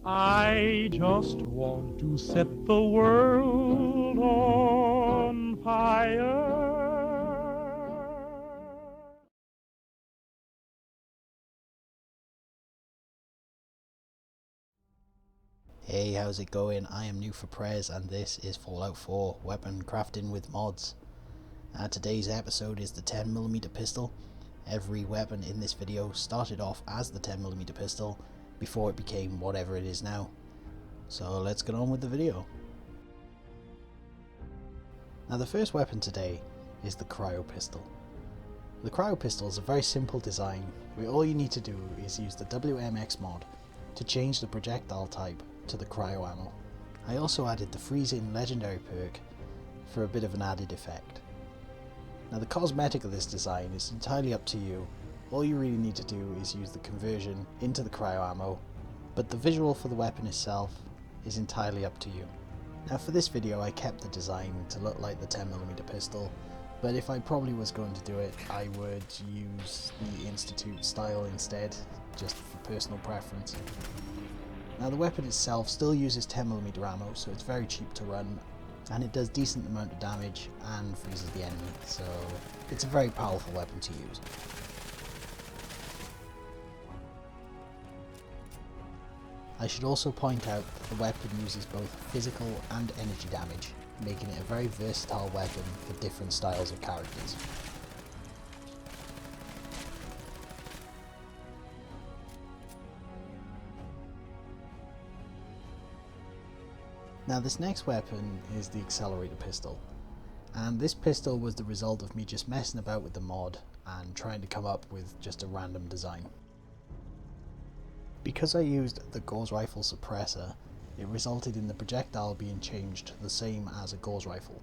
I just want to set the world on fire. Hey, how's it going? I am New for Prez and this is Fallout 4 Weapon Crafting with Mods. Today's episode is the 10mm pistol. Every weapon in this video started off as the 10mm pistol before it became whatever it is now. So let's get on with the video. Now the first weapon today is the Cryo Pistol. The Cryo Pistol is a very simple design where all you need to do is use the WMX mod to change the projectile type to the cryo ammo. I also added the freeze-in legendary perk for a bit of an added effect. Now the cosmetic of this design is entirely up to you. All you really need to do is use the conversion into the cryo ammo, but the visual for the weapon itself is entirely up to you. Now for this video I kept the design to look like the 10mm pistol, but if I probably was going to do it I would use the Institute style instead, just for personal preference. Now the weapon itself still uses 10mm ammo, so it's very cheap to run, and it does decent amount of damage and freezes the enemy, so it's a very powerful weapon to use. I should also point out that the weapon uses both physical and energy damage, making it a very versatile weapon for different styles of characters. Now this next weapon is the Accelator Pistol, and this pistol was the result of me just messing about with the mod and trying to come up with just a random design. Because I used the Gauss rifle suppressor, it resulted in the projectile being changed the same as a Gauss rifle.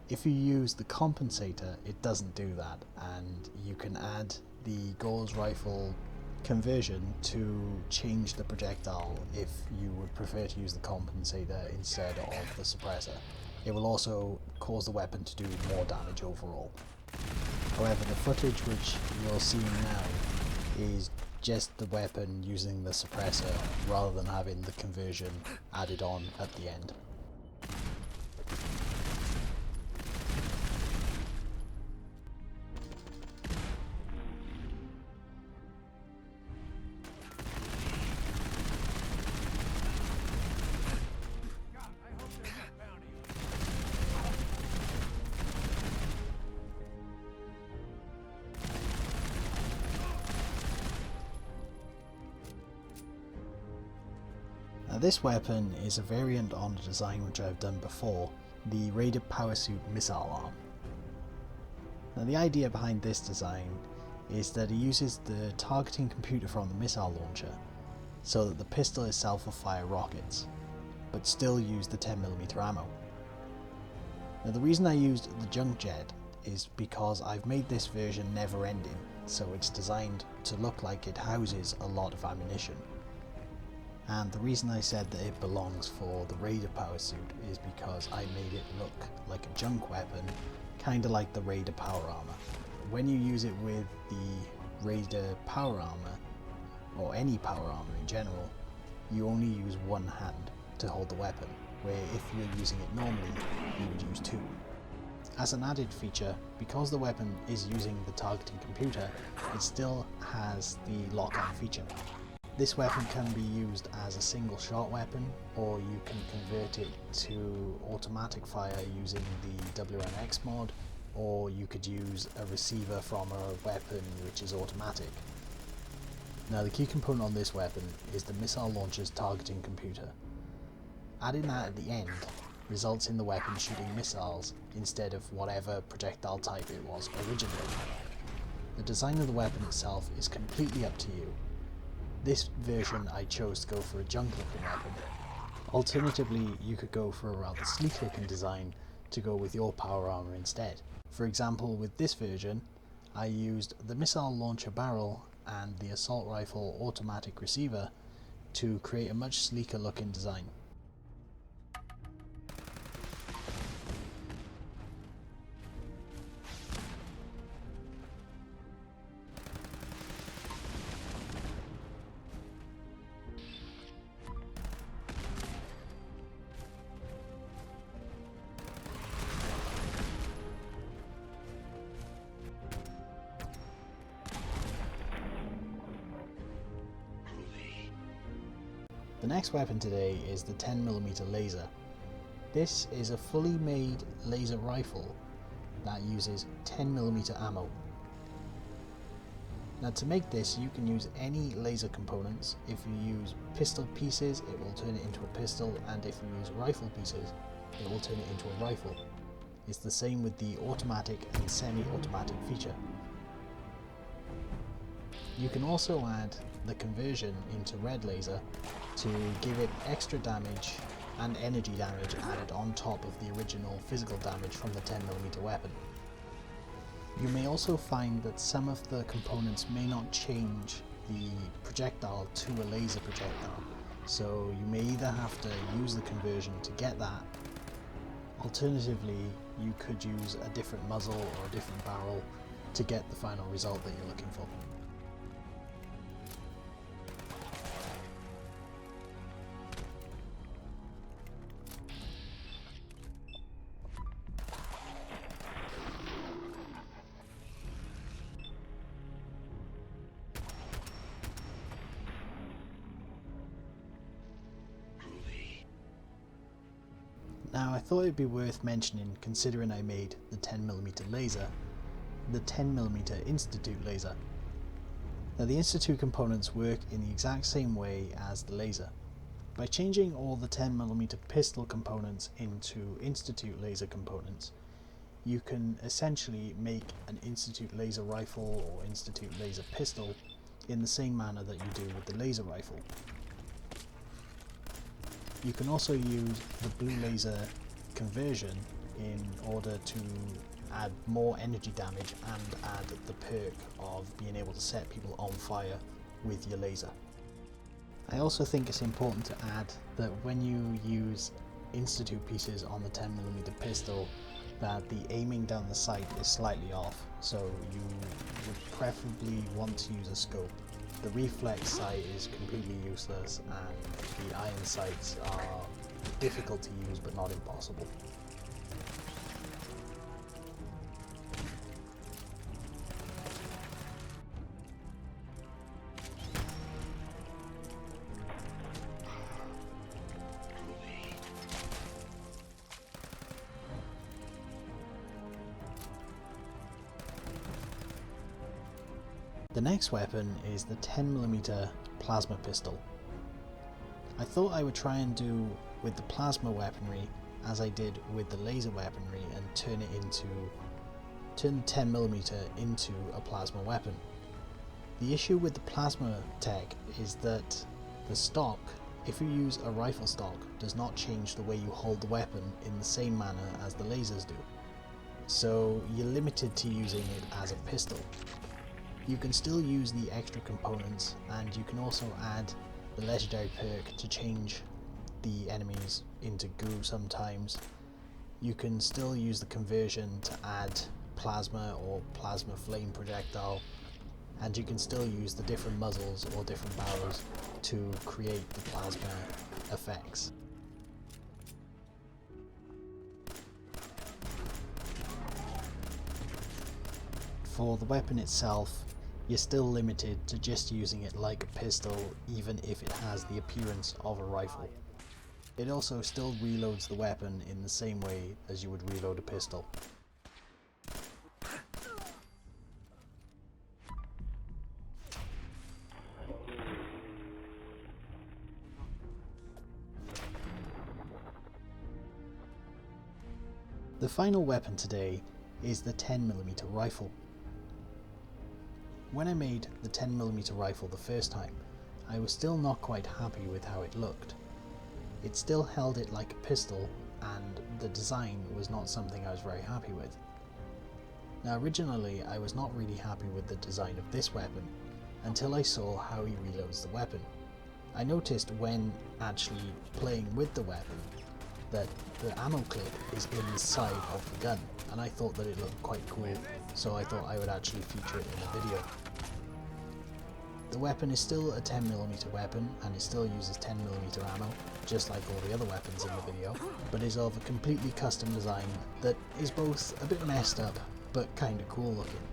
If you use the compensator it doesn't do that, and you can add the Gauss rifle conversion to change the projectile if you would prefer to use the compensator instead of the suppressor. It will also cause the weapon to do more damage overall. However, the footage which you're seeing now is just the weapon using the suppressor rather than having the conversion added on at the end. Now this weapon is a variant on a design which I've done before, the Rated Powersuit missile arm. Now the idea behind this design is that it uses the targeting computer from the missile launcher so that the pistol itself will fire rockets, but still use the 10mm ammo. Now the reason I used the junk jet is because I've made this version never ending, so it's designed to look like it houses a lot of ammunition. And the reason I said that it belongs for the Raider Powersuit is because I made it look like a junk weapon, kinda like the Raider Power Armor. When you use it with the Raider Power Armor, or any power armor in general, you only use one hand to hold the weapon, where if you're using it normally, you would use two. As an added feature, because the weapon is using the targeting computer, it still has the lock-on feature. This weapon can be used as a single shot weapon, or you can convert it to automatic fire using the WMX mod, or you could use a receiver from a weapon which is automatic. Now the key component on this weapon is the missile launcher's targeting computer. Adding that at the end results in the weapon shooting missiles instead of whatever projectile type it was originally. The design of the weapon itself is completely up to you. This version I chose to go for a junk looking weapon. Alternatively, you could go for a rather sleek looking design to go with your power armor instead. For example, with this version, I used the missile launcher barrel and the assault rifle automatic receiver to create a much sleeker looking design. The next weapon today is the 10mm laser. This is a fully made laser rifle that uses 10mm ammo. Now to make this you can use any laser components. If you use pistol pieces it will turn it into a pistol, and if you use rifle pieces it will turn it into a rifle. It's the same with the automatic and semi-automatic feature. You can also add the conversion into red laser to give it extra damage and energy damage added on top of the original physical damage from the 10mm weapon. You may also find that some of the components may not change the projectile to a laser projectile, so you may either have to use the conversion to get that. Alternatively, you could use a different muzzle or a different barrel to get the final result that you're looking for. Now I thought it'd be worth mentioning, considering I made the 10mm laser, the 10mm Institute laser. Now the Institute components work in the exact same way as the laser. By changing all the 10mm pistol components into Institute laser components, you can essentially make an Institute laser rifle or Institute laser pistol in the same manner that you do with the laser rifle. You can also use the blue laser conversion in order to add more energy damage and add the perk of being able to set people on fire with your laser. I also think it's important to add that when you use Institute pieces on the 10mm pistol, that the aiming down the sight is slightly off, so you would preferably want to use a scope. The reflex sight is completely useless, and the iron sights are difficult to use but not impossible. The next weapon is the 10mm plasma pistol. I thought I would try and do with the plasma weaponry as I did with the laser weaponry and turn the 10mm into a plasma weapon. The issue with the plasma tech is that the stock, if you use a rifle stock, does not change the way you hold the weapon in the same manner as the lasers do. So you're limited to using it as a pistol. You can still use the extra components, and you can also add the legendary perk to change the enemies into goo sometimes. You can still use the conversion to add plasma or plasma flame projectile, and you can still use the different muzzles or different barrels to create the plasma effects. For the weapon itself, you're still limited to just using it like a pistol, even if it has the appearance of a rifle. It also still reloads the weapon in the same way as you would reload a pistol. The final weapon today is the 10mm rifle. When I made the 10mm rifle the first time, I was still not quite happy with how it looked. It still held it like a pistol, and the design was not something I was very happy with. Now originally I was not really happy with the design of this weapon, until I saw how he reloads the weapon. I noticed when actually playing with the weapon that the ammo clip is in the side of the gun, and I thought that it looked quite cool, so I thought I would actually feature it in the video. The weapon is still a 10mm weapon, and it still uses 10mm ammo, just like all the other weapons in the video, but is of a completely custom design that is both a bit messed up, but kinda cool looking.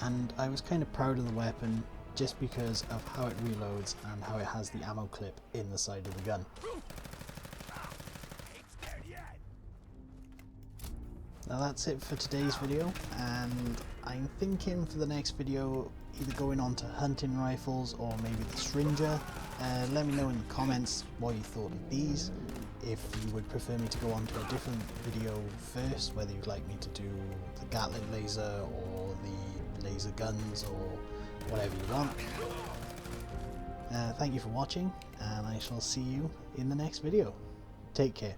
And I was kinda proud of the weapon, just because of how it reloads and how it has the ammo clip in the side of the gun. Now that's it for today's video, and I'm thinking for the next video either going on to hunting rifles or maybe the Stringer. Let me know in the comments what you thought of these, if you would prefer me to go on to a different video first, whether you'd like me to do the Gatling laser or the laser guns or whatever you want. Thank you for watching, and I shall see you in the next video. Take care.